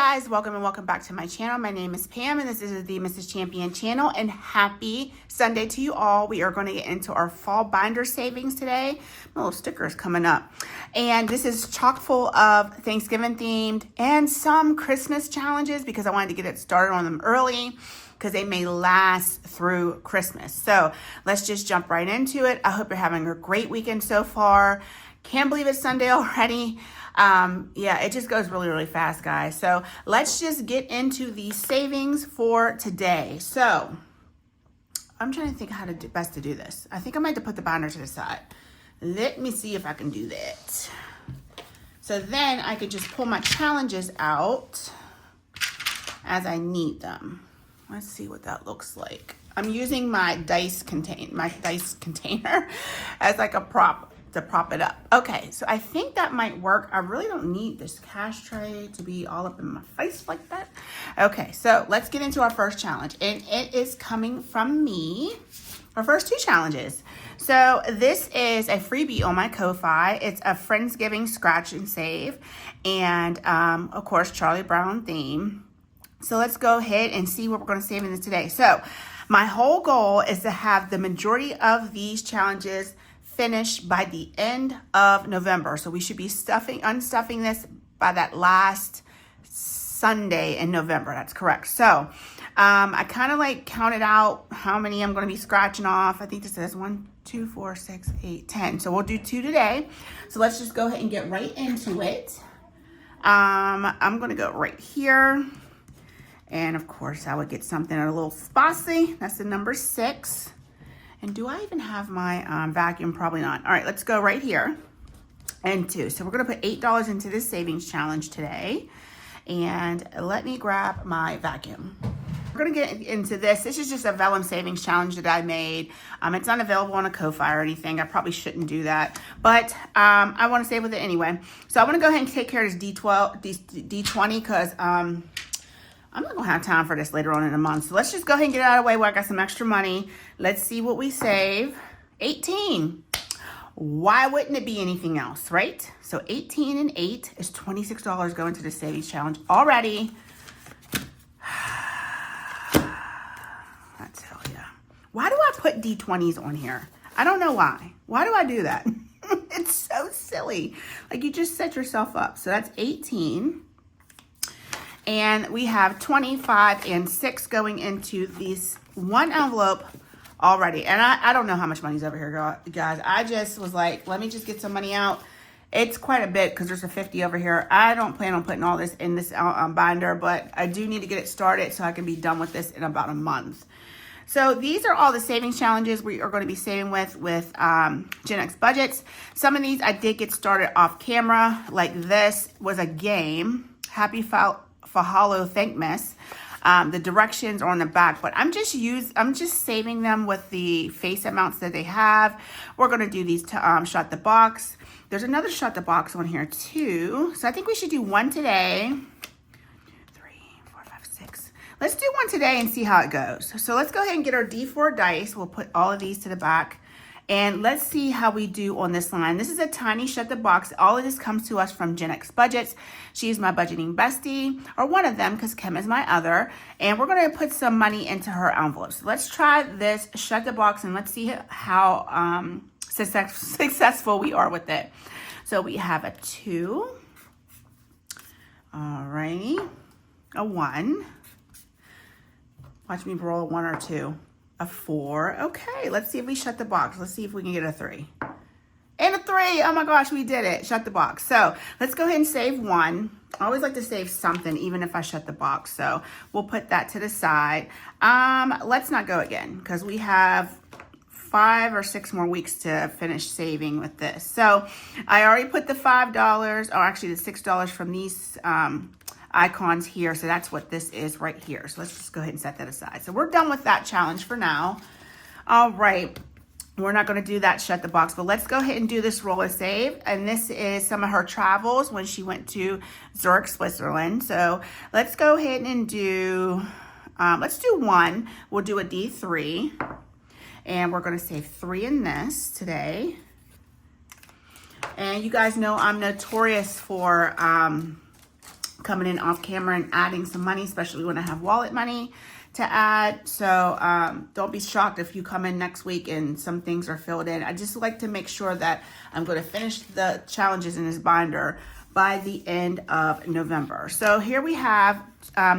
guys, welcome and welcome back to my channel. My name is Pam and this is the Mrs. Champion channel, and happy Sunday to you all. We are going to get into our fall binder savings today. My little sticker is coming up, and this is chock full of Thanksgiving themed and some Christmas challenges because I wanted to get it started on them early because they may last through Christmas. So let's just jump right into it. I hope you're having a great weekend so far. Can't believe it's Sunday already. Yeah, it just goes really, really fast, guys. So let's just get into the savings for today. So I'm trying to think how to best to do this. I think I might have to put the binder to the side. Let me see if I can do that. So then I could just pull my challenges out as I need them. Let's see what that looks like. I'm using my dice container as like a prop to prop it up. Okay, so I think that might work. I really don't need this cash tray to be all up in my face like that. Okay, so let's get into our first challenge, and it is coming from me. Our first two challenges. So this is a freebie on my Ko-Fi. It's a Friendsgiving scratch and save, and of course Charlie Brown theme. So let's go ahead and see what we're going to save in this today. So my whole goal is to have the majority of these challenges finished by the end of November. So we should be unstuffing this by that last Sunday in November. That's correct. So I kind of like counted out how many I'm going to be scratching off. I think this says 1, 2, 4, 6, 8, 10. So we'll do 2 today. So let's just go ahead and get right into it. I'm going to go right here. And of course I would get something a little spicy. That's the number 6. And do I even have my vacuum? Probably not. All right, let's go right here and 2. So we're gonna put $8 into this savings challenge today. And let me grab my vacuum. We're gonna get into this. This is just a Vellum savings challenge that I made. It's not available on a Ko-Fi or anything. I probably shouldn't do that, but I wanna save with it anyway. So I wanna go ahead and take care of this D20 because I'm not gonna have time for this later on in the month. So let's just go ahead and get it out of the way while I got some extra money. Let's see what we save. 18. Why wouldn't it be anything else, right? So 18 and 8 is $26 going to the savings challenge already. I tell ya. Why do I put D20s on here? I don't know why. Why do I do that? It's so silly. Like you just set yourself up. So that's 18. And we have 25 and 6 going into this one envelope already. And I don't know how much money's over here, guys. I just was like, let me just get some money out. It's quite a bit because there's a 50 over here. I don't plan on putting all this in this binder, but I do need to get it started so I can be done with this in about a month. So these are all the savings challenges we are going to be saving with Gen X budgets. Some of these I did get started off camera. Like this was a game. Happy Fahalo Thankmas. The directions are on the back, but I'm just saving them with the face amounts that they have. We're going to do these to shut the box. There's another shut the box on here too. So I think we should do one today. 3, 4, 5, 6. Let's do one today and see how it goes. So let's go ahead and get our D4 dice. We'll put all of these to the back. And let's see how we do on this line. This is a tiny shut the box. All of this comes to us from Gen X Budgets. She's my budgeting bestie, or one of them, because Kim is my other. And we're going to put some money into her envelope. So let's try this shut the box and let's see how successful we are with it. So we have a 2. Alrighty. A 1. Watch me roll a 1 or 2. A 4. Okay, let's see if we shut the box. Let's see if we can get a 3. And a 3. Oh my gosh, we did it. Shut the box. So let's go ahead and save 1. I always like to save something, even if I shut the box. So we'll put that to the side. Let's not go again because we have 5 or 6 more weeks to finish saving with this. So I already put the $5, or actually the $6 from these icons here. So that's what this is right here. So let's just go ahead and set that aside. So we're done with that challenge for now. All right. We're not going to do that shut the box, but let's go ahead and do this roll and save. And this is some of her travels when she went to Zurich, Switzerland. So let's go ahead and do, let's do 1. We'll do a D3. And we're going to save 3 in this today. And you guys know I'm notorious for coming in off camera and adding some money, especially when I have wallet money to add. So don't be shocked if you come in next week and some things are filled in. I just like to make sure that I'm going to finish the challenges in this binder by the end of November. So here we have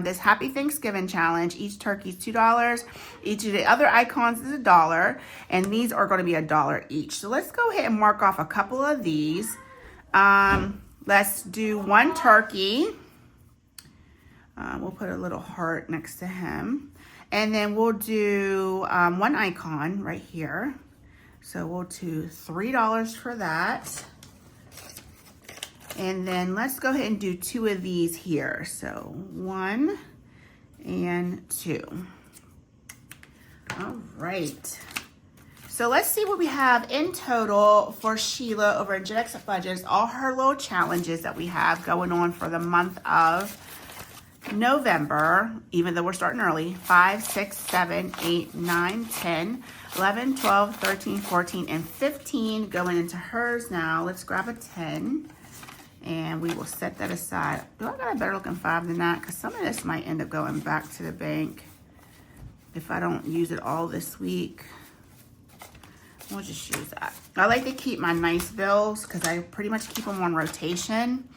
this Happy Thanksgiving challenge. Each turkey is $2. Each of the other icons is $1, and these are going to be $1 each. So let's go ahead and mark off a couple of these. Let's do one turkey. We'll put a little heart next to him. And then we'll do one icon right here. So we'll do $3 for that. And then let's go ahead and do 2 of these here. So 1 and 2. All right. So let's see what we have in total for Sheila over at Gen X Budgets. All her little challenges that we have going on for the month of November, even though we're starting early. 5, 6, 7, 8, 9, 10, 11, 12, 13, 14, and 15 going into hers now. Let's grab a 10. And we will set that aside. Do I got a better looking 5 than that? Because some of this might end up going back to the bank if I don't use it all this week. We'll just use that. I like to keep my nice bills because I pretty much keep them on rotation.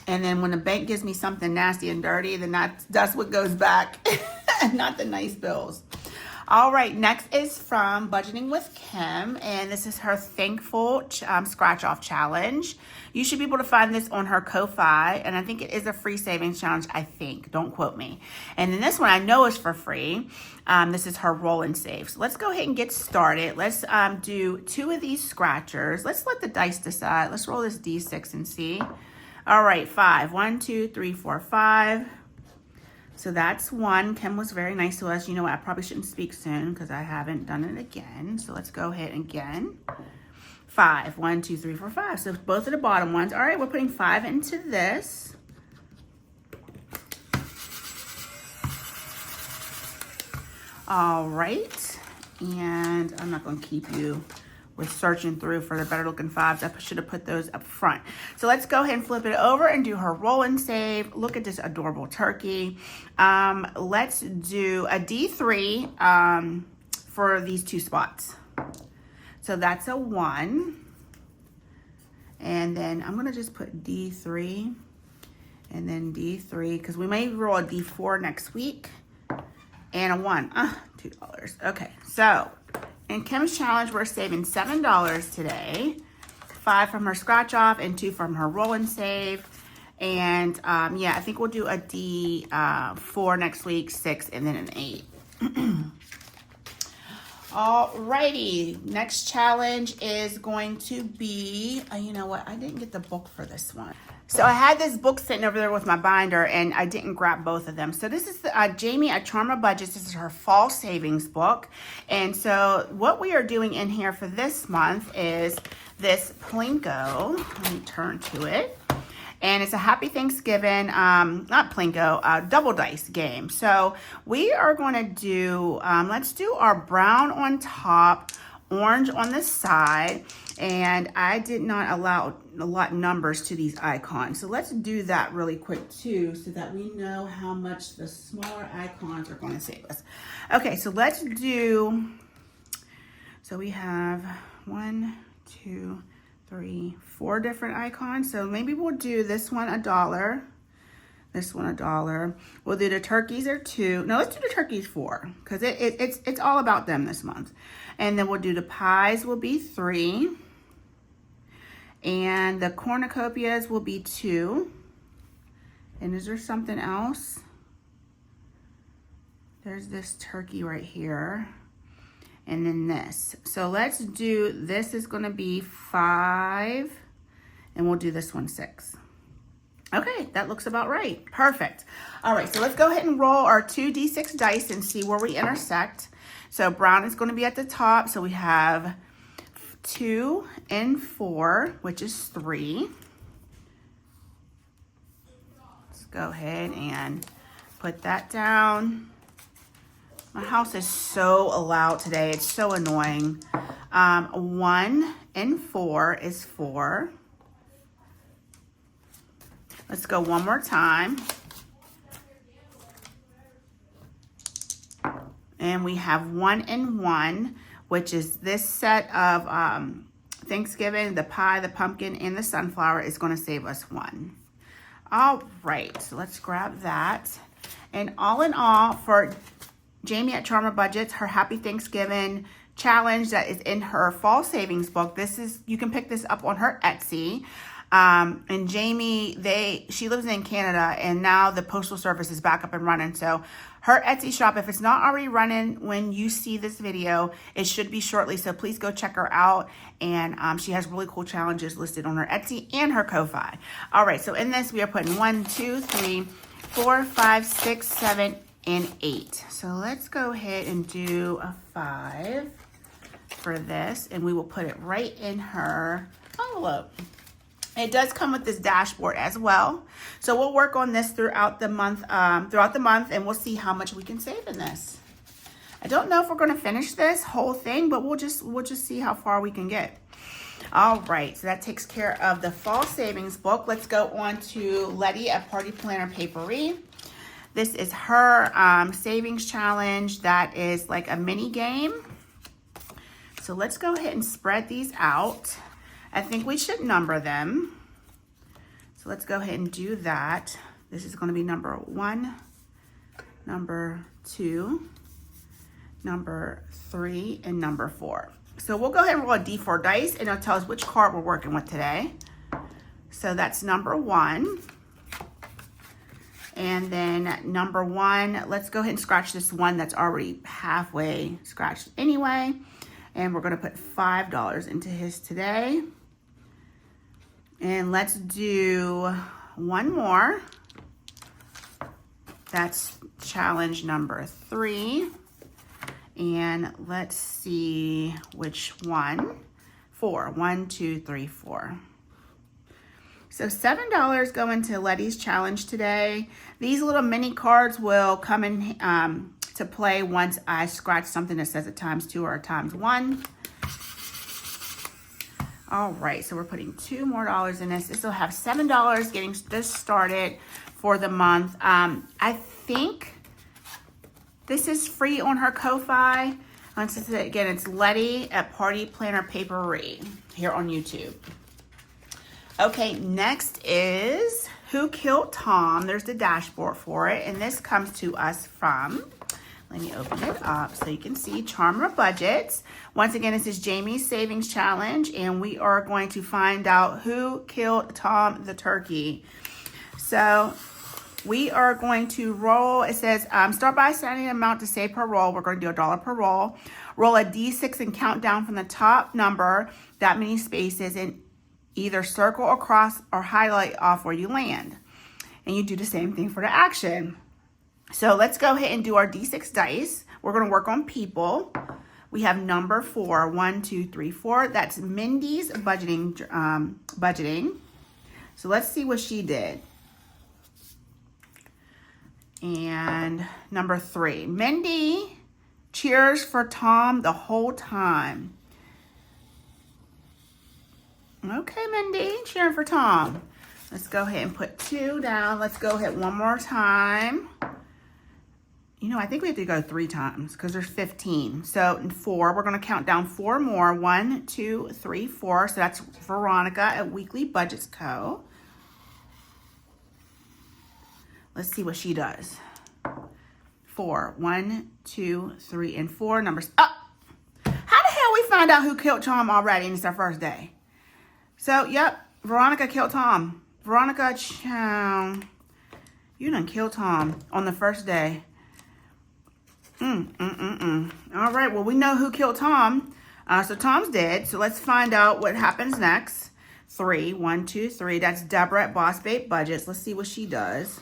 And then when the bank gives me something nasty and dirty, then that's what goes back, not the nice bills. All right, next is from Budgeting with Kim, and this is her Thankful Scratch Off Challenge. You should be able to find this on her Ko-Fi, and I think it is a free savings challenge, I think. Don't quote me. And then this one I know is for free. This is her Roll and Save. So let's go ahead and get started. Let's do 2 of these scratchers. Let's let the dice decide. Let's roll this D6 and see. All right, 5. 1, 2, 3, 4, 5. So that's 1. Kim was very nice to us. You know what? I probably shouldn't speak soon because I haven't done it again. So let's go ahead again. 5. 1, 2, 3, 4, 5. So both of the bottom ones. All right, we're putting 5 into this. All right. And I'm not going to keep you with searching through for the better looking 5s. I should have put those up front. So let's go ahead and flip it over and do her Roll and Save. Look at this adorable turkey. Let's do a D3 for these 2 spots. So that's a 1. And then I'm gonna just put D3 and then D3 because we may roll a D4 next week and a 1. $2. Okay, so in Kim's challenge, we're saving $7 today. 5 from her scratch off and 2 from her Roll and Save. And yeah, I think we'll do a D4 next week, 6, and then an 8. Alrighty, next challenge is going to be, you know what, I didn't get the book for this one. So I had this book sitting over there with my binder and I didn't grab both of them. So this is the, Jamie at Charma Budgets. This is her fall savings book. And so what we are doing in here for this month is this Plinko. Let me turn to it. And it's a Happy Thanksgiving, not Plinko, double dice game. So we are going to do, let's do our brown on top, orange on the side. And I did not allow a lot of numbers to these icons. So let's do that really quick too, so that we know how much the smaller icons are going to save us. Okay, so let's do, so we have 1, 2, 3, 4 different icons. So maybe we'll do this one $1, this one $1. We'll do the turkeys are 2. No, let's do the turkeys 4 because it's all about them this month. And then we'll do the pies will be 3. And the cornucopias will be 2. And is there something else? There's this turkey right here. And then this. So let's do, this is going to be 5. And we'll do this one 6. Okay, that looks about right. Perfect. All right, so let's go ahead and roll our 2d6 dice and see where we intersect. So brown is going to be at the top. So we have 2 and 4, which is 3. Let's go ahead and put that down. My house is so loud today. It's so annoying. 1 and 4 is 4. Let's go one more time. And we have 1 and 1, which is this set of Thanksgiving, the pie, the pumpkin, and the sunflower is going to save us 1. All right, so let's grab that. And all in all, for Jamie at Charmer Budgets, her Happy Thanksgiving challenge that is in her fall savings book. You can pick this up on her Etsy. And Jamie, she lives in Canada, and now the Postal Service is back up and running. So her Etsy shop, if it's not already running when you see this video, it should be shortly. So please go check her out. And she has really cool challenges listed on her Etsy and her Ko-Fi. All right, so in this, we are putting 1, 2, 3, 4, 5, 6, 7, and 8. So let's go ahead and do a 5 for this, and we will put it right in her envelope. It does come with this dashboard as well. So we'll work on this throughout the month, and we'll see how much we can save in this. I don't know if we're going to finish this whole thing, but we'll just see how far we can get. All right, so that takes care of the fall savings book. Let's go on to Letty at Party Planner Papery. This is her savings challenge that is like a mini game. So let's go ahead and spread these out. I think we should number them. So let's go ahead and do that. This is going to be number 1, number 2, number 3, and number 4. So we'll go ahead and roll a D4 dice, and it'll tell us which card we're working with today. So that's number 1. And then number 1, let's go ahead and scratch this one that's already halfway scratched anyway. And we're going to put $5 into his today. And let's do one more. That's challenge number 3. And let's see which one. 4. 1, 2, 3, 4. So $7 go into Letty's challenge today. These little mini cards will come in to play once I scratch something that says a ×2 or a ×1. All right, so we're putting $2 more in this. This will have $7 getting this started for the month. I think this is free on her Ko-Fi. Again, it's Letty at Party Planner Papery here on YouTube. Okay, next is Who Killed Tom? There's the dashboard for it, and this comes to us from, let me open it up so you can see, Charmer Budgets. Once again, this is Jamie's Savings Challenge, and we are going to find out who killed Tom the turkey. So we are going to roll. It says, start by assigning an amount to save per roll. We're going to do $1 per roll. Roll a D6 and count down from the top number, that many spaces, and either circle or cross or highlight off where you land. And you do the same thing for the action. So let's go ahead and do our D6 dice. We're going to work on people. We have number 4, 1, 2, 3, 4. That's Mindy's budgeting. So let's see what she did. And number 3, Mindy cheers for Tom the whole time. Okay, Mindy, cheering for Tom. Let's go ahead and put 2 down. Let's go ahead one more time. You know, I think we have to go 3 times because there's 15. So 4, we're going to count down 4 more. 1, 2, 3, 4. So that's Veronica at Weekly Budgets Co. Let's see what she does. 4, 1, 2, 3, and 4 numbers. Oh, how the hell we find out who killed Tom already and it's our first day? So, yep, Veronica killed Tom. Veronica, you done killed Tom on the first day. All right, well, we know who killed Tom. So Tom's dead. So let's find out what happens next. 3, 1, 2, 3. That's Deborah at Boss Babe Budgets. Let's see what she does.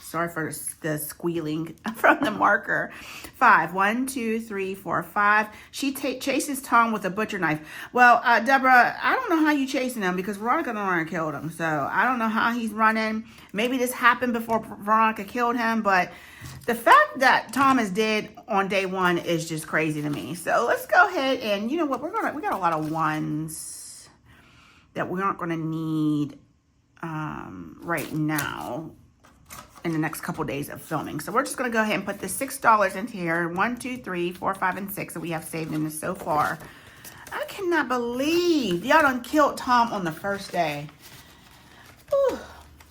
Sorry for the squealing from the marker. 5, 1, 2, 3, 4, 5. She chases Tom with a butcher knife. Well, Deborah, I don't know how you chasing him because Veronica done already killed him. So I don't know how he's running. Maybe this happened before Veronica killed him, but the fact that Tom is dead on day 1 is just crazy to me. So let's go ahead and, you know what, we got a lot of 1s that we aren't going to need right now in the next couple days of filming. So we're just going to go ahead and put the $6 into here. 1, 2, 3, 4, 5, and 6 that we have saved in this so far. I cannot believe y'all done killed Tom on the first day. Whew.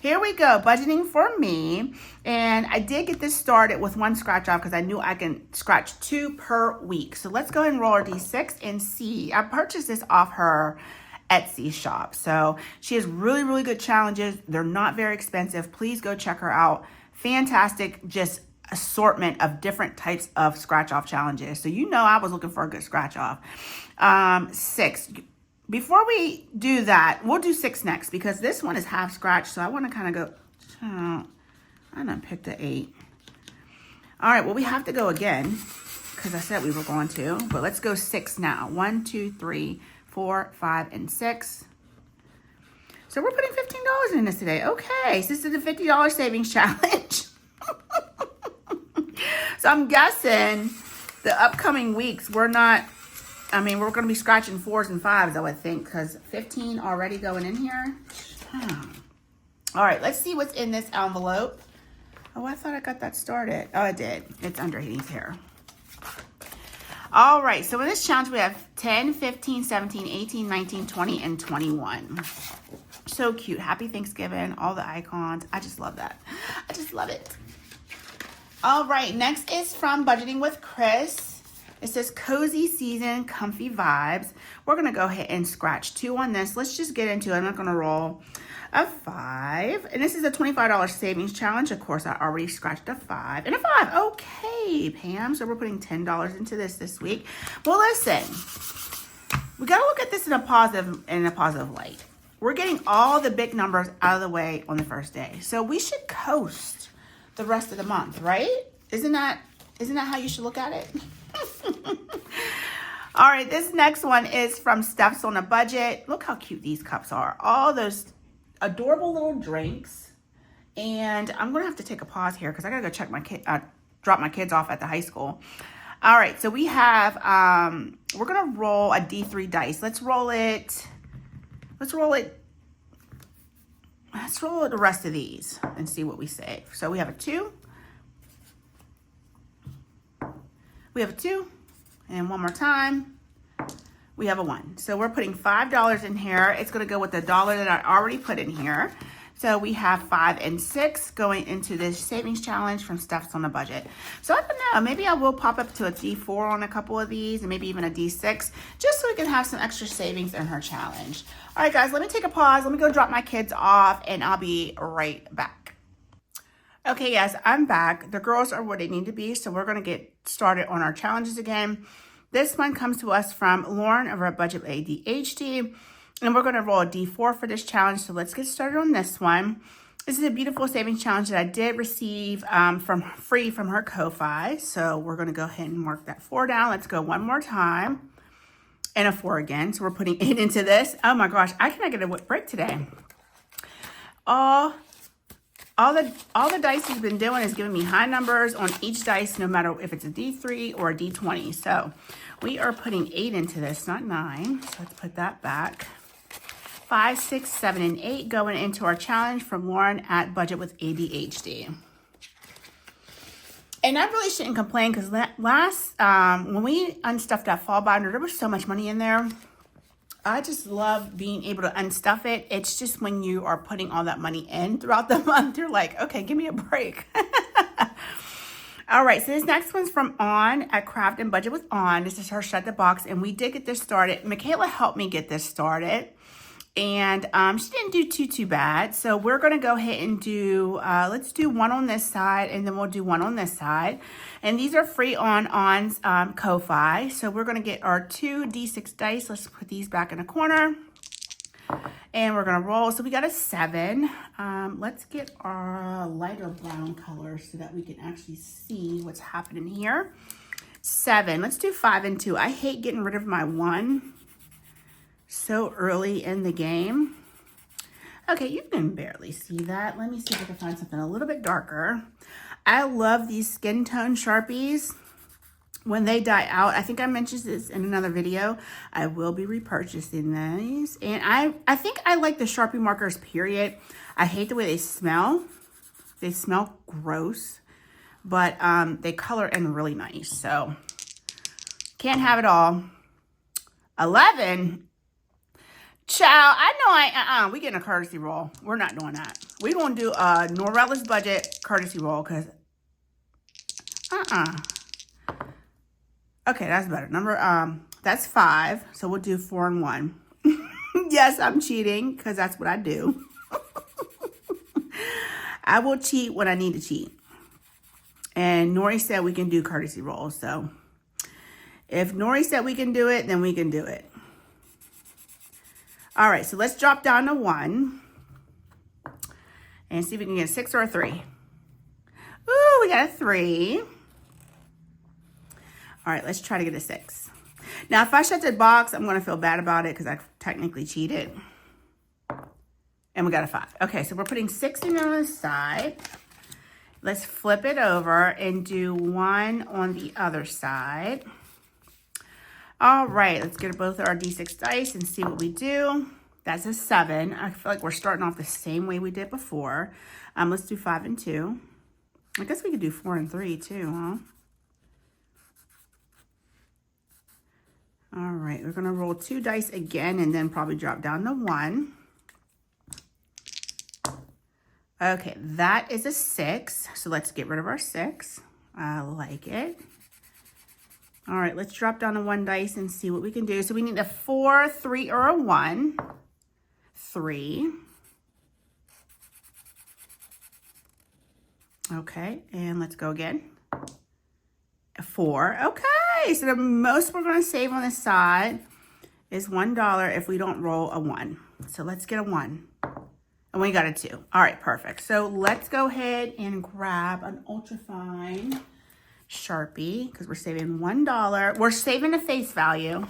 Here we go, budgeting for me. And I did get this started with 1 scratch off because I knew I can scratch 2 per week. So let's go ahead and roll our D6 and see. I purchased this off her Etsy shop. So she has really, really good challenges. They're not very expensive. Please go check her out. Fantastic, just assortment of different types of scratch off challenges. So you know I was looking for a good scratch off. 6. Before we do that, we'll do 6 next because this one is half scratch. So I want to kind of go, I done picked the 8. All right, well, we have to go again because I said we were going to, but let's go 6 now. 1, 2, 3, 4, 5, and 6. So we're putting $15 in this today. Okay, so this is the $50 savings challenge. So I'm guessing the upcoming weeks, we're going to be scratching 4s and 5s, I would think, because 15 already going in here. All right, let's see what's in this envelope. Oh, I thought I got that started. Oh, I did. It's underneath here. All right, so in this challenge, we have 10, 15, 17, 18, 19, 20, and 21. So cute. Happy Thanksgiving, all the icons. I just love that. I just love it. All right, next is from Budgeting with Chris. It says cozy season, comfy vibes. We're going to go ahead and scratch 2 on this. Let's just get into it. I'm not going to roll a 5. And this is a $25 savings challenge. Of course, I already scratched a 5 and a 5. Okay, Pam. So we're putting $10 into this week. Well, listen, we got to look at this in a positive light. We're getting all the big numbers out of the way on the first day. So we should coast the rest of the month, right? Isn't that how you should look at it? All right, this next one is from Steph's on a Budget. Look how cute these cups are. All those adorable little drinks. And I'm going to have to take a pause here because I got to go check my kid, drop my kids off at the high school. All right, so we have, we're going to roll a D3 dice. Let's roll it the rest of these and see what we save. So we have a 2. We have a 2. And one more time, we have a 1. So we're putting $5 in here. It's going to go with the $1 that I already put in here. So we have 5 and 6 going into this savings challenge from Steph's on a Budget. So I don't know, maybe I will pop up to a D4 on a couple of these and maybe even a D6 just so we can have some extra savings in her challenge. All right, guys, let me take a pause. Let me go drop my kids off and I'll be right back. Okay, yes, I'm back. The girls are where they need to be, so we're going to get started on our challenges again. This one comes to us from Lauren over at Budget with ADHD. And we're going to roll a D4 for this challenge. So let's get started on this one. This is a beautiful savings challenge that I did receive free from her Ko-Fi. So we're going to go ahead and mark that 4 down. Let's go one more time. And a 4 again. So we're putting 8 into this. Oh my gosh, I cannot get a break today. All the dice he's been doing is giving me high numbers on each dice, no matter if it's a D3 or a D20. So we are putting 8 into this, not 9. So let's put that back. 5, 6, 7, and 8 going into our challenge from Lauren at Budget with ADHD. And I really shouldn't complain because when we unstuffed that fall binder, there was so much money in there. I just love being able to unstuff it. It's just when you are putting all that money in throughout the month, you're like, okay, give me a break. All right, so this next one's from On at Craft and Budget with On. This is her Shut the Box, and we did get this started. Michaela helped me get this started, and she didn't do too bad. So we're going to go ahead and do, let's do 1 on this side, and then we'll do 1 on this side. And these are free on On's Ko-Fi. So we're going to get our 2 D6 dice. Let's put these back in a corner. And we're going to roll. So we got a 7. Let's get our lighter brown color so that we can actually see what's happening here. 7. Let's do 5 and 2. I hate getting rid of my 1 so early in the game. Okay, you can barely see that. Let me see if I can find something a little bit darker. I love these skin tone Sharpies. when they die out, I think I mentioned this in another video, I will be repurchasing these. And I think I like the Sharpie markers, period. I hate the way they smell. They smell gross, but they color in really nice. So can't have it all. 11. Child, I know we getting a courtesy roll. We're not doing that. We're going to do a Norella's budget courtesy roll because, Okay, that's better. That's 5. So we'll do 4 and 1. Yes, I'm cheating because that's what I do. I will cheat when I need to cheat. And Nori said we can do courtesy rolls. So if Nori said we can do it, then we can do it. All right, so let's drop down to 1 and see if we can get a 6 or a 3. Ooh, we got a 3. All right, let's try to get a 6. Now, if I shut the box, I'm going to feel bad about it because I technically cheated. And we got a 5. Okay, so we're putting 6 in on the side. Let's flip it over and do 1 on the other side. All right, let's get both our D6 dice and see what we do. That's a 7. I feel like we're starting off the same way we did before. Let's do 5 and 2. I guess we could do 4 and 3 too, huh? All right, we're gonna roll 2 dice again and then probably drop down to 1. Okay, that is a 6. So let's get rid of our 6. I like it. All right, let's drop down to 1 dice and see what we can do. So we need a 4, 3, or a 1. 3. Okay, and let's go again. A 4. Okay, so the most we're going to save on this side is $1 if we don't roll a 1. So let's get a 1. And we got a 2. All right, perfect. So let's go ahead and grab an ultrafine Sharpie because we're saving $1. We're saving the face value.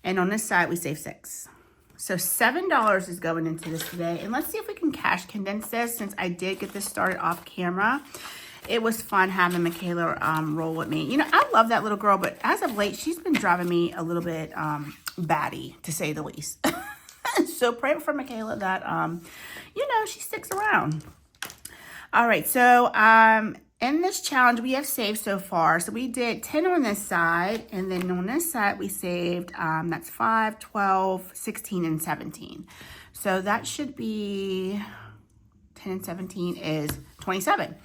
And on this side, we save 6. So $7 is going into this today. And let's see if we can cash condense this since I did get this started off camera. It was fun having Michaela roll with me. You know, I love that little girl, but as of late, she's been driving me a little bit batty, to say the least. So pray for Michaela that, you know, she sticks around. All right, so in this challenge, we have saved so far. So we did 10 on this side, and then on this side, we saved, that's 5, 12, 16, and 17. So that should be 10 and 17 is 27.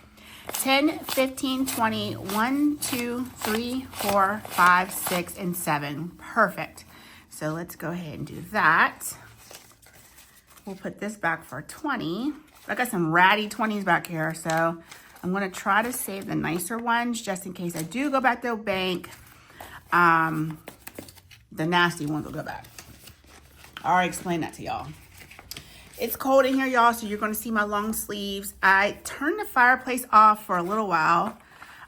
10, 15, 20, 1, 2, 3, 4, 5, 6, and 7. Perfect. So let's go ahead and do that. We'll put this back for 20. I got some ratty 20s back here, so I'm going to try to save the nicer ones just in case I do go back to the bank. The nasty ones will go back. I already explained that to y'all. It's cold in here, y'all, so you're going to see my long sleeves. I turned the fireplace off for a little while,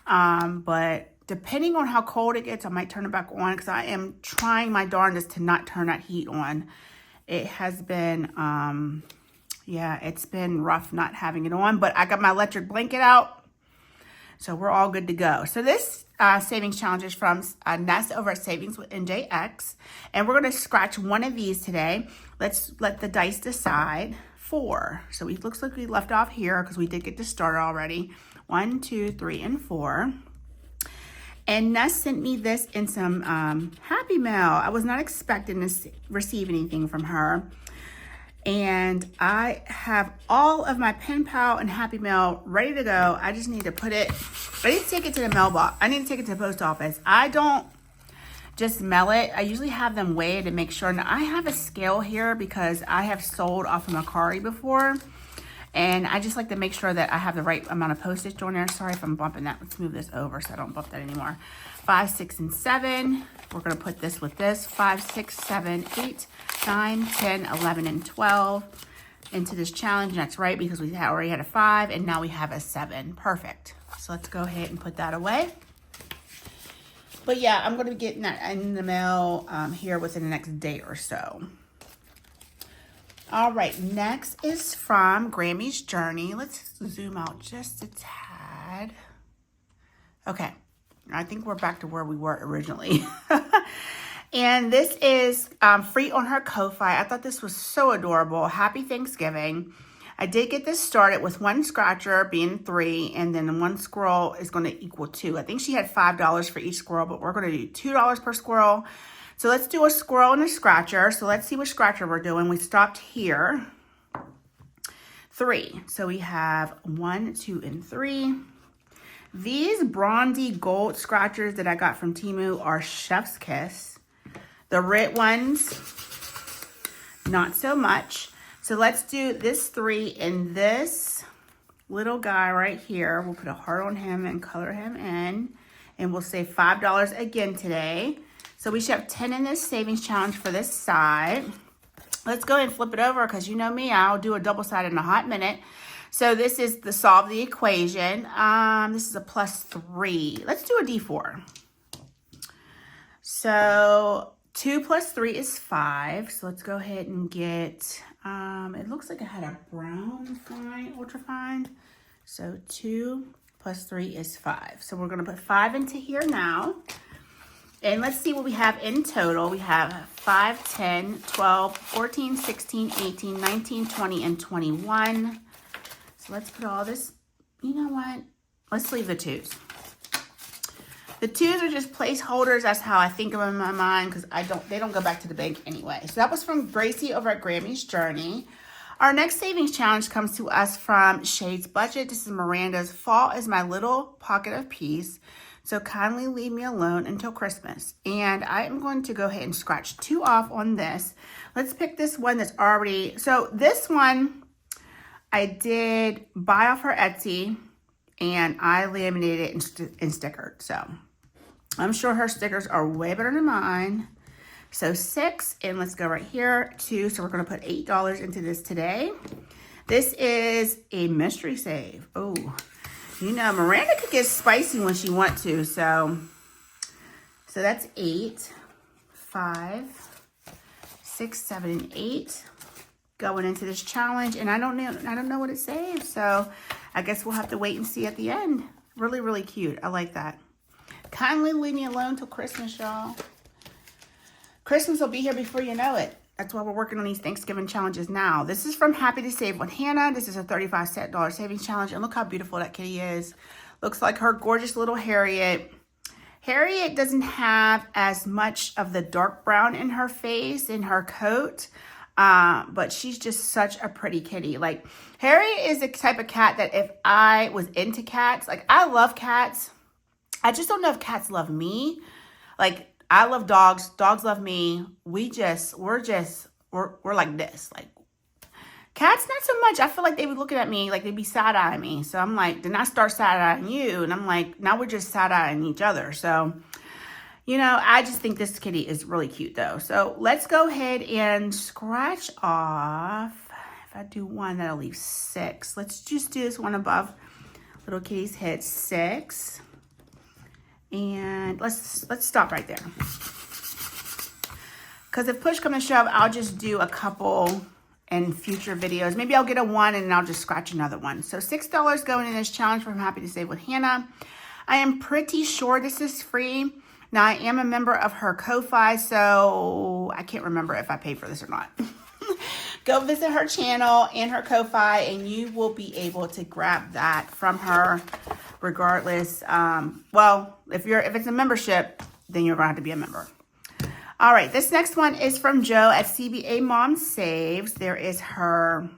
but depending on how cold it gets, I might turn it back on because I am trying my darndest to not turn that heat on. It has been, yeah, it's been rough not having it on, but I got my electric blanket out, so we're all good to go. So this savings challenge is from Ness over at Savings with NJX, and we're going to scratch one of these today. Let's let the dice decide. 4. So it looks like we left off here because we did get this started already. 1, 2, 3, and 4. And Ness sent me this in some Happy Mail. I was not expecting to receive anything from her. And I have all of my Pen Pal and Happy Mail ready to go. I just need to put it, I need to take it to the mailbox. I need to take it to the post office. I don't just mail it. I usually have them weigh to make sure. Now I have a scale here because I have sold off of Macari before. And I just like to make sure that I have the right amount of postage on there. Sorry if I'm bumping that. Let's move this over so I don't bump that anymore. 5, 6, and 7. We're going to put this with this. 5, 6, 7, 8, 9, 10, 11, and 12 into this challenge. And that's right because we already had a 5 and now we have a 7. Perfect. So let's go ahead and put that away. But yeah, I'm going to be getting that in the mail here within the next day or so. All right, next is from Grammy's Journey. Let's zoom out just a tad. Okay, I think we're back to where we were originally. And this is free on her Ko-Fi. I thought this was so adorable. Happy Thanksgiving. I did get this started with one scratcher being 3, and then one squirrel is going to equal 2. I think she had $5 for each squirrel, but we're going to do $2 per squirrel. So let's do a squirrel and a scratcher. So let's see which scratcher we're doing. We stopped here. 3. So we have 1, 2, and 3. These bronzy gold scratchers that I got from Temu are Chef's Kiss. The red ones, not so much. So let's do this 3 and this little guy right here. We'll put a heart on him and color him in. And we'll save $5 again today. So we should have 10 in this savings challenge for this side. Let's go ahead and flip it over because you know me, I'll do a double side in a hot minute. So this is the solve the equation. This is a +3. Let's do a D4. So 2 plus 3 is 5. So let's go ahead and get, it looks like I had a brown fine, ultra fine. So 2 plus 3 is 5. So we're going to put 5 into here now. And let's see what we have in total. We have 5, 10, 12, 14, 16, 18, 19, 20, and 21. So let's put all this, you know what? Let's leave the 2s. The 2s are just placeholders. That's how I think of them in my mind because they don't go back to the bank anyway. So that was from Gracie over at Grammy's Journey. Our next savings challenge comes to us from Shade's Budget. This is Miranda's Fall is my little pocket of peace. So kindly leave me alone until Christmas. And I am going to go ahead and scratch 2 off on this. Let's pick this one that's already, so this one I did buy off her Etsy and I laminated it and stickered. So I'm sure her stickers are way better than mine. So 6, and let's go right here, 2. So we're gonna put $8 into this today. This is a mystery save. Oh, you know, Miranda could get spicy when she wants to. So that's 8, 5, 6, 7, and 8 going into this challenge. And I don't know what it saves. So I guess we'll have to wait and see at the end. Really, really cute. I like that. Kindly leave me alone till Christmas, y'all. Christmas will be here before you know it. That's why we're working on these Thanksgiving challenges now. This is from Happy to Save with Hannah. This is a $35 savings challenge. And look how beautiful that kitty is. Looks like her gorgeous little Harriet. Harriet doesn't have as much of the dark brown in her face, in her coat. But she's just such a pretty kitty. Like, Harriet is the type of cat that if I was into cats, like, I love cats. I just don't know if cats love me. Like, I love dogs. Dogs love me. We're like this. Like, cats, not so much. I feel like they be looking at me like they'd be side-eyeing me. So I'm like, then I start side-eyeing you. And I'm like, now we're just side-eyeing each other. So, you know, I just think this kitty is really cute, though. So let's go ahead and scratch off. If I do 1, that'll leave 6. Let's just do this one above little kitty's head, 6. And let's stop right there. Because if push comes to shove, I'll just do a couple in future videos. Maybe I'll get a 1 and then I'll just scratch another one. So $6 going in this challenge from Happy to Save with Hannah. I am pretty sure this is free. Now, I am a member of her Ko-Fi, so I can't remember if I paid for this or not. Go visit her channel and her Ko-Fi, and you will be able to grab that from her regardless. Well, if it's a membership, then you're going to have to be a member. All right, this next one is from Joe at CBA Saves. There is her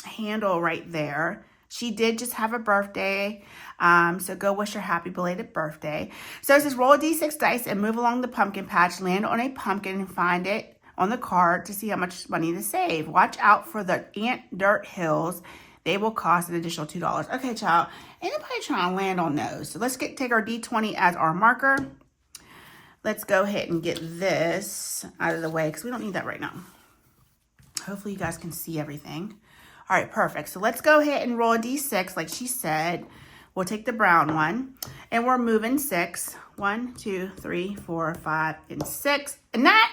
handle right there. She did just have a birthday, so go wish her happy belated birthday. So it says, roll a D6 dice and move along the pumpkin patch, land on a pumpkin and find it on the card to see how much money to save. Watch out for the ant dirt hills. They will cost an additional $2. Okay, child, ain't nobody trying to land on those. So let's take our D20 as our marker. Let's go ahead and get this out of the way because we don't need that right now. Hopefully you guys can see everything. All right, perfect. So let's go ahead and roll a D6 like she said. We'll take the brown one and we're moving 6. 1, 2, 3, 4, 5, and 6. And that,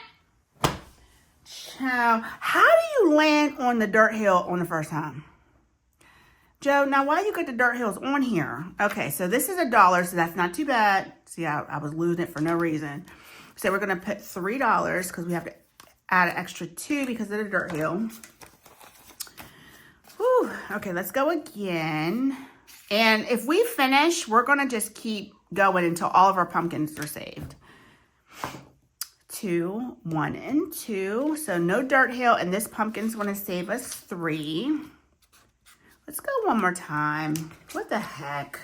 child, how do you land on the dirt hill on the first time? Joe, now why you got the dirt hills on here? Okay, so this is $1, so that's not too bad. See, I was losing it for no reason. So we're going to put $3 because we have to add an extra 2 because of the dirt hill. Whew. Okay, let's go again. And if we finish, we're going to just keep going until all of our pumpkins are saved. 2, 1, and 2. So no dirt hill, and this pumpkin's going to save us 3. Let's go one more time. What the heck?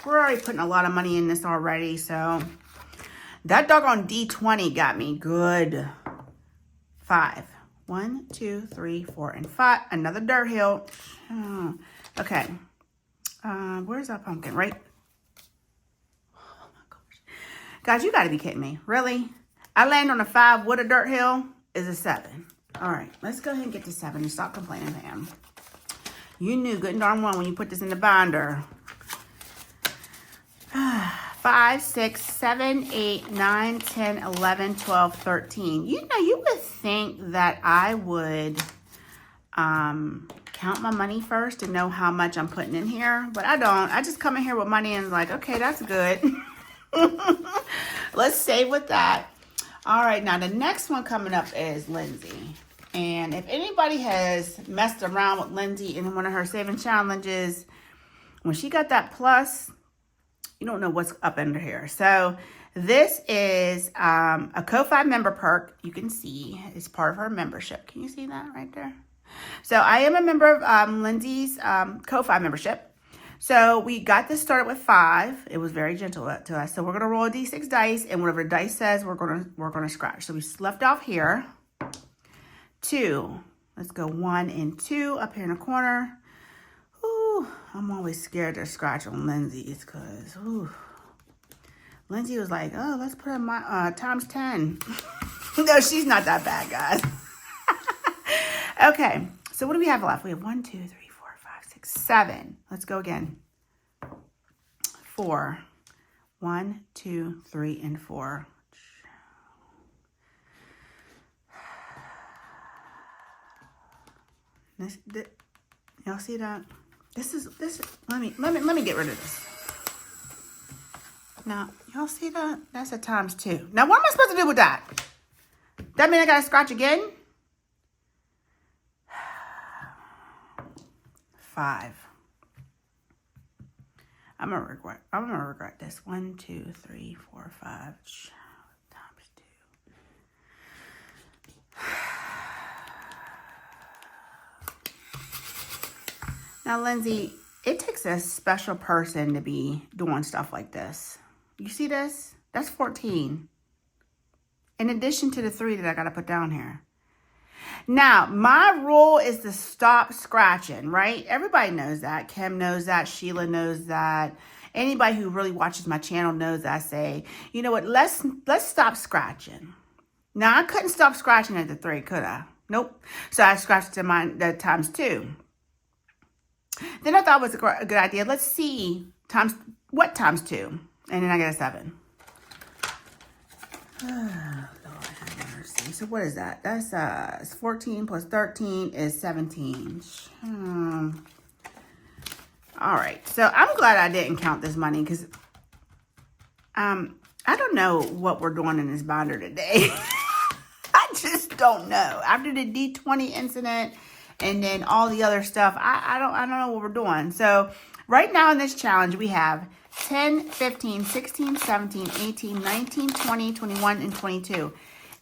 We're already putting a lot of money in this already, so that doggone D20 got me good. 5. 1, 2, 3, 4, and 5. Another dirt hill. Oh, okay. Where's that pumpkin? Right? Oh my gosh. Guys, you got to be kidding me. Really? I land on a 5 with a dirt hill is a 7. All right, let's go ahead and get to 7 and stop complaining, Pam. You knew good and darn well when you put this in the binder. 5, 6, 7, 8, 9, 10, 11, 12, 13. You know, you would think that I would count my money first and know how much I'm putting in here, but I don't. I just come in here with money and like, okay, that's good. Let's save with that. All right, now the next one coming up is Lindsay. And if anybody has messed around with Lindsay in one of her saving challenges, when she got that plus, you don't know what's up under here. So this is a Ko-Fi member perk. You can see it's part of her membership. Can you see that right there? So I am a member of Lindsay's Ko-Fi membership. So we got this started with 5. It was very gentle to us. So we're gonna roll a D6 dice, and whatever the dice says, we're gonna scratch. So we left off here. 2. Let's go 1 and 2 up here in the corner. Ooh, I'm always scared to scratch on Lindsay's because Lindsay was like, oh, let's put in my times 10. No, she's not that bad, guys. Okay, so what do we have left? We have 1, 2, 3, 4, 5, 6, 7. Let's go again. 4. 1, 2, 3, and 4. Y'all see that? This is let me get rid of this. Now, y'all see that? That's a times 2. Now, what am I supposed to do with that? That mean I gotta scratch again? 5. I'm gonna regret this. 1, 2, 3, 4, 5 times 2. Now, Lindsay, it takes a special person to be doing stuff like this. You see this? That's 14. In addition to the 3 that I got to put down here. Now, my rule is to stop scratching, right? Everybody knows that. Kim knows that. Sheila knows that. Anybody who really watches my channel knows that I say, you know what? Let's stop scratching. Now, I couldn't stop scratching at the 3, could I? Nope. So I scratched to the times 2. Then I thought it was a good idea. Let's see times 2. And then I get a 7. Oh, Lord have mercy. So what is that? That's 14 plus 13 is 17. All right. So I'm glad I didn't count this money because I don't know what we're doing in this binder today. I just don't know. After the D20 incident and then all the other stuff, I don't know what we're doing. So right now in this challenge, we have 10, 15, 16, 17, 18, 19, 20, 21, and 22.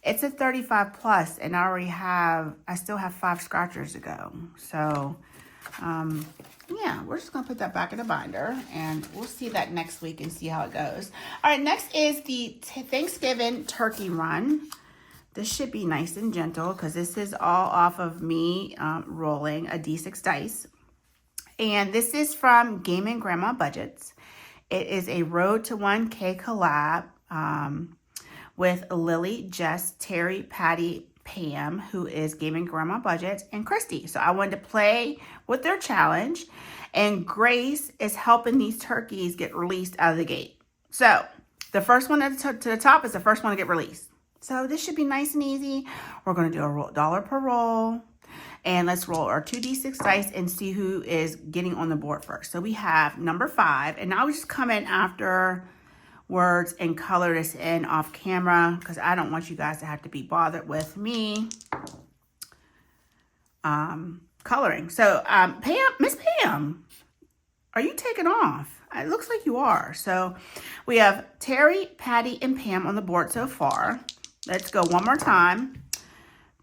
It's a 35 plus, and I still have 5 scratchers to go. So, yeah, we're just going to put that back in the binder, and we'll see that next week and see how it goes. All right, next is the Thanksgiving turkey run. This should be nice and gentle because this is all off of me rolling a D6 dice. And this is from Gaming Grandma Budgets. It is a Road to 1K collab with Lily, Jess, Terry, Patty, Pam, who is Gaming Grandma Budgets, and Christy. So I wanted to play with their challenge. And Grace is helping these turkeys get released out of the gate. So the first one to the top is the first one to get released. So this should be nice and easy. We're going to do a $1 per roll. And let's roll our 2d6 dice and see who is getting on the board first. So we have number 5. And now we just come in after words and color this in off camera because I don't want you guys to have to be bothered with me coloring. So Pam, Miss Pam, are you taking off? It looks like you are. So we have Terry, Patty, and Pam on the board so far. Let's go one more time.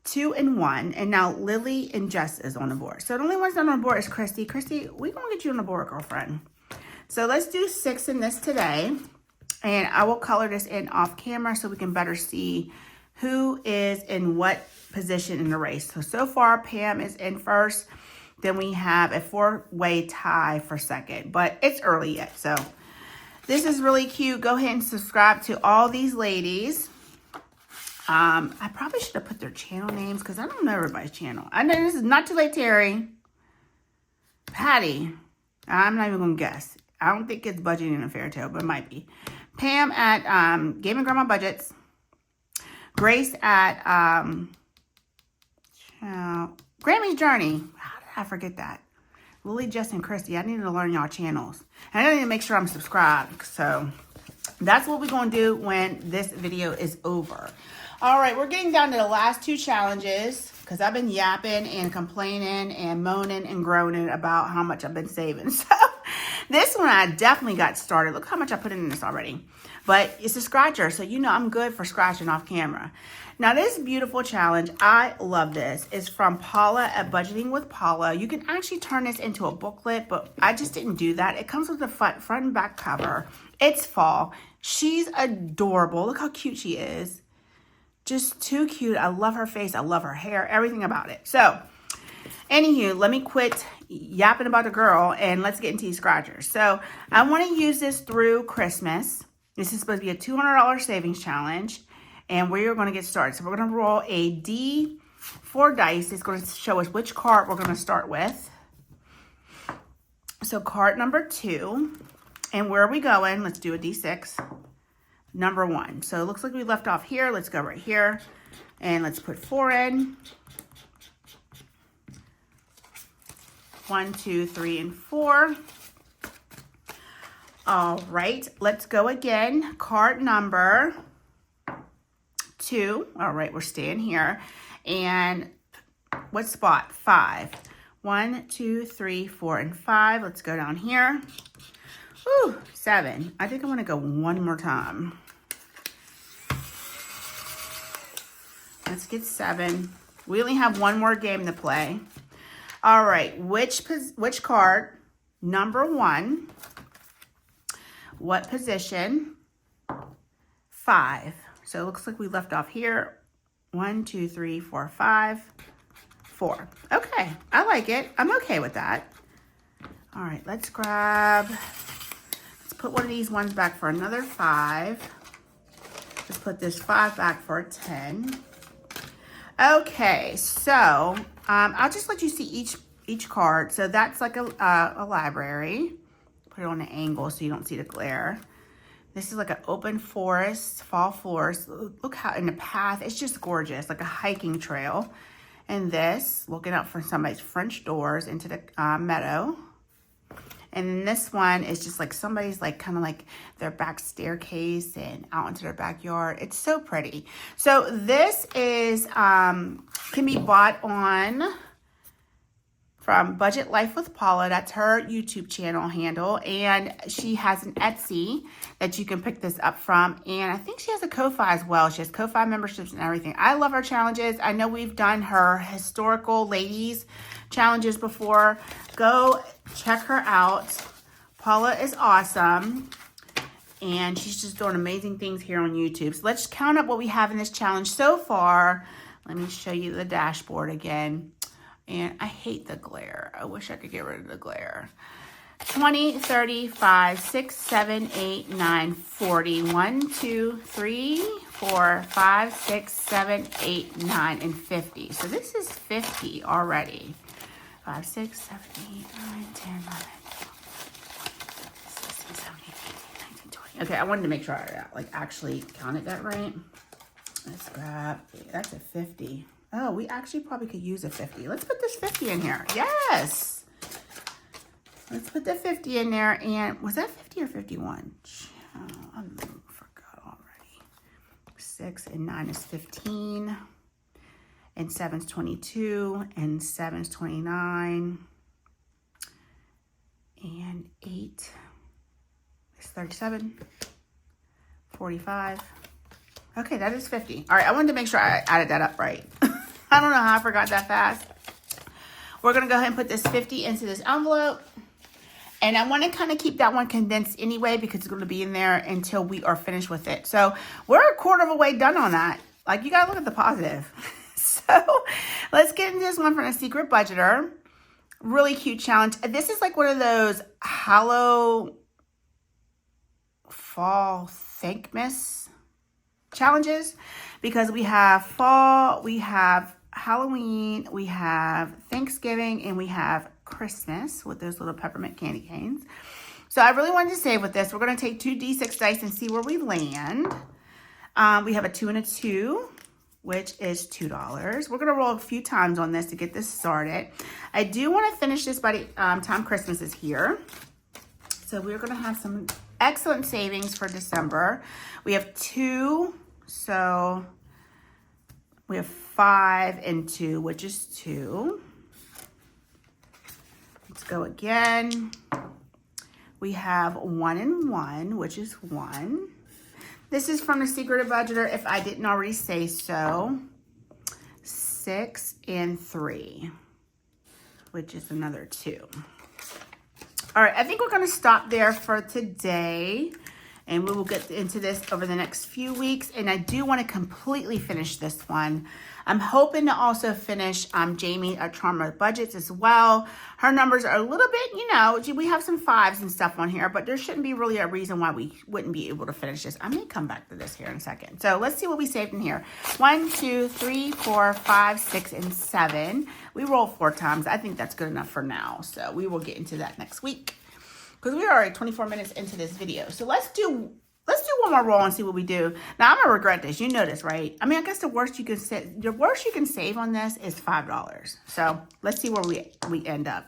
2 and 1. And now Lily and Jess is on the board. So the only ones not on the board is Christy. Christy, we're going to get you on the board, girlfriend. So let's do 6 in this today. And I will color this in off camera so we can better see who is in what position in the race. So far, Pam is in first. Then we have a 4-way tie for second. But it's early yet. So this is really cute. Go ahead and subscribe to all these ladies. I probably should have put their channel names because I don't know everybody's channel. I know this is Not Too Late Terry. Patty. I'm not even going to guess. I don't think it's budgeting in a fairy tale, but it might be. Pam at Game and Grandma Budgets. Grace at Grammy's Journey. How did I forget that? Lily, Jess, and Christy. I need to learn y'all channels. And I need to make sure I'm subscribed. So that's what we're going to do when this video is over. All right, we're getting down to the last 2 challenges because I've been yapping and complaining and moaning and groaning about how much I've been saving. So this one I definitely got started. Look how much I put in this already. But it's a scratcher, so you know I'm good for scratching off camera. Now this beautiful challenge, I love this. It's from Paula at Budgeting with Paula. You can actually turn this into a booklet, but I just didn't do that. It comes with the front and back cover. It's fall. She's adorable. Look how cute she is. Just too cute. I love her face. I love her hair. Everything about it. So, anywho, let me quit yapping about the girl and let's get into these scratchers. So, I want to use this through Christmas. This is supposed to be a $200 savings challenge. And we're going to get started. So, we're going to roll a D4 dice. It's going to show us which card we're going to start with. So, card number 2. And where are we going? Let's do a D6. Number 1. So it looks like we left off here. Let's go right here. And let's put 4 in. 1, 2, 3, and 4. All right. Let's go again. Card number 2. All right. We're staying here. And what spot? 5. 1, 2, 3, 4, and 5. Let's go down here. Whew, 7. I think I'm going to go one more time. Let's get 7. We only have one more game to play. All right, which card? Number 1. What position? 5. So it looks like we left off here. 1, 2, 3, 4, 5, 4. Okay, I like it. I'm okay with that. All right, let's put one of these ones back for another 5. Let's put this 5 back for a 10. Okay, so I'll just let you see each card. So that's like a library. Put it on an angle so you don't see the glare. This is like an open forest, fall forest. Look how in the path, it's just gorgeous, like a hiking trail. And this, looking out for somebody's French doors into the meadow. And then this one is just like somebody's like kind of like their back staircase and out into their backyard. It's so pretty. So this is can be bought from Budget Life with Paula. That's her YouTube channel handle. And she has an Etsy that you can pick this up from. And I think she has a Ko-Fi as well. She has Ko-Fi memberships and everything. I love her challenges. I know we've done her historical ladies challenges before. Go check her out. Paula is awesome. And she's just doing amazing things here on YouTube. So let's count up what we have in this challenge so far. Let me show you the dashboard again. And I hate the glare. I wish I could get rid of the glare. 20, 30, 5, 6, 7, 8, 9, 40. 1, 2, 3, 4, 5, 6, 7, 8, 9, and 50. So this is 50 already. 5, 6, 7, 8, 9, 10, 11, 12, 16, 17, 18, 19, 20. Okay, I wanted to make sure I actually counted that right. Let's grab, that's a 50. Oh, we actually probably could use a 50. Let's put this 50 in here. Yes. Let's put the 50 in there. And was that 50 or 51? Oh, I forgot already. 6 and 9 is 15. And 7 is 22. And 7 is 29. And 8 is 37. 45. Okay, that is 50. All right, I wanted to make sure I added that up right. I don't know how I forgot that fast. We're going to go ahead and put this 50 into this envelope. And I want to kind of keep that one condensed anyway because it's going to be in there until we are finished with it. So we're a quarter of a way done on that. Like, you got to look at the positive. So let's get into this one from a secret budgeter. Really cute challenge. This is like one of those Hallow Fall Thankmas challenges, because we have fall, we have Halloween, we have Thanksgiving, and we have Christmas with those little peppermint candy canes. So I really wanted to save with this. We're going to take 2 D6 dice and see where we land. We have a 2 and a 2, which is $2. We're going to roll a few times on this to get this started. I do want to finish this by the time Christmas is here. So we're going to have some excellent savings for December. We have 2, so we have 5 and 2, which is 2. Let's go again. We have 1 and 1, which is 1. This is from the Secret Budgeter, if I didn't already say so. 6 and 3, which is another 2. All right, I think we're going to stop there for today, and we will get into this over the next few weeks. And I do want to completely finish this one. I'm hoping to also finish Jamie at Charmer Budgets as well. Her numbers are a little bit, you know, we have some 5s and stuff on here, but there shouldn't be really a reason why we wouldn't be able to finish this. I may come back to this here in a second. So let's see what we saved in here. 1, 2, 3, 4, 5, 6, and 7. We rolled 4 times. I think that's good enough for now. So we will get into that next week, because we're already 24 minutes into this video. So let's do one more roll and see what we do. Now, I'm gonna regret this. You know this, right? I mean, I guess the worst you can save on this is $5. So let's see where we end up.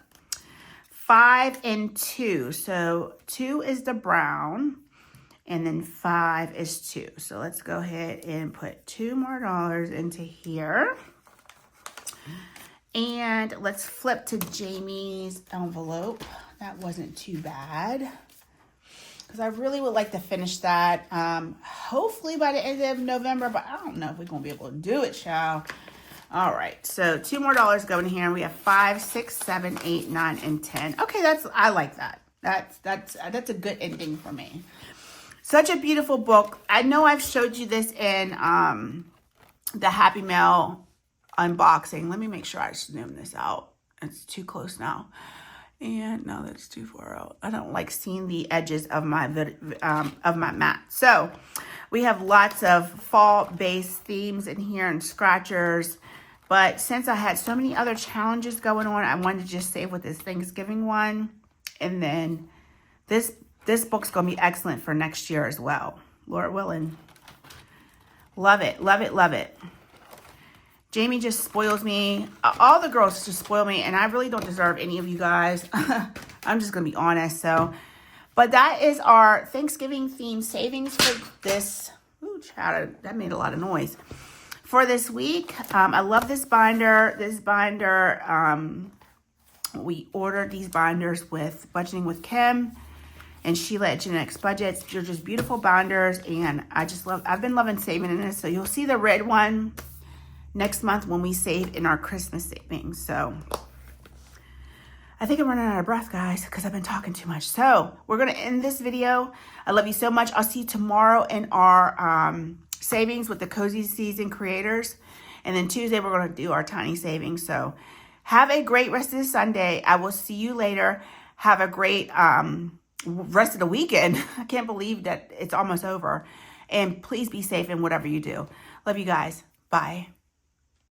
5 and 2. So 2 is the brown, and then 5 is 2. So let's go ahead and put $2 more into here. And let's flip to Jamie's envelope. That wasn't too bad, because I really would like to finish that hopefully by the end of November, but I don't know if we're going to be able to do it, child. All right, so $2 more go in here, and we have 5, 6, 7, 8, 9, and 10. Okay, I like that. That's a good ending for me. Such a beautiful book. I know I've showed you this in the Happy Mail unboxing. Let me make sure I zoom this out. It's too close now. And no, that's too far out. I don't like seeing the edges of my mat. So we have lots of fall-based themes in here and scratchers. But since I had so many other challenges going on, I wanted to just save with this Thanksgiving one. And then this book's going to be excellent for next year as well, Lord willing. Love it, love it, love it. Jamie just spoils me. All the girls just spoil me, and I really don't deserve any of you guys. I'm just going to be honest. So, but that is our Thanksgiving theme savings for this. Ooh, child, that made a lot of noise. For this week, I love this binder. We ordered these binders with Budgeting with Kim and Sheila at Genetics Budgets. They're just beautiful binders, and I've been loving saving in this. So you'll see the red one next month when we save in our Christmas savings. So I think I'm running out of breath, guys, because I've been talking too much. So we're going to end this video. I love you so much. I'll see you tomorrow in our savings with the Cozy Season creators. And then Tuesday, we're going to do our tiny savings. So have a great rest of the Sunday. I will see you later. Have a great rest of the weekend. I can't believe that it's almost over. And please be safe in whatever you do. Love you guys. Bye.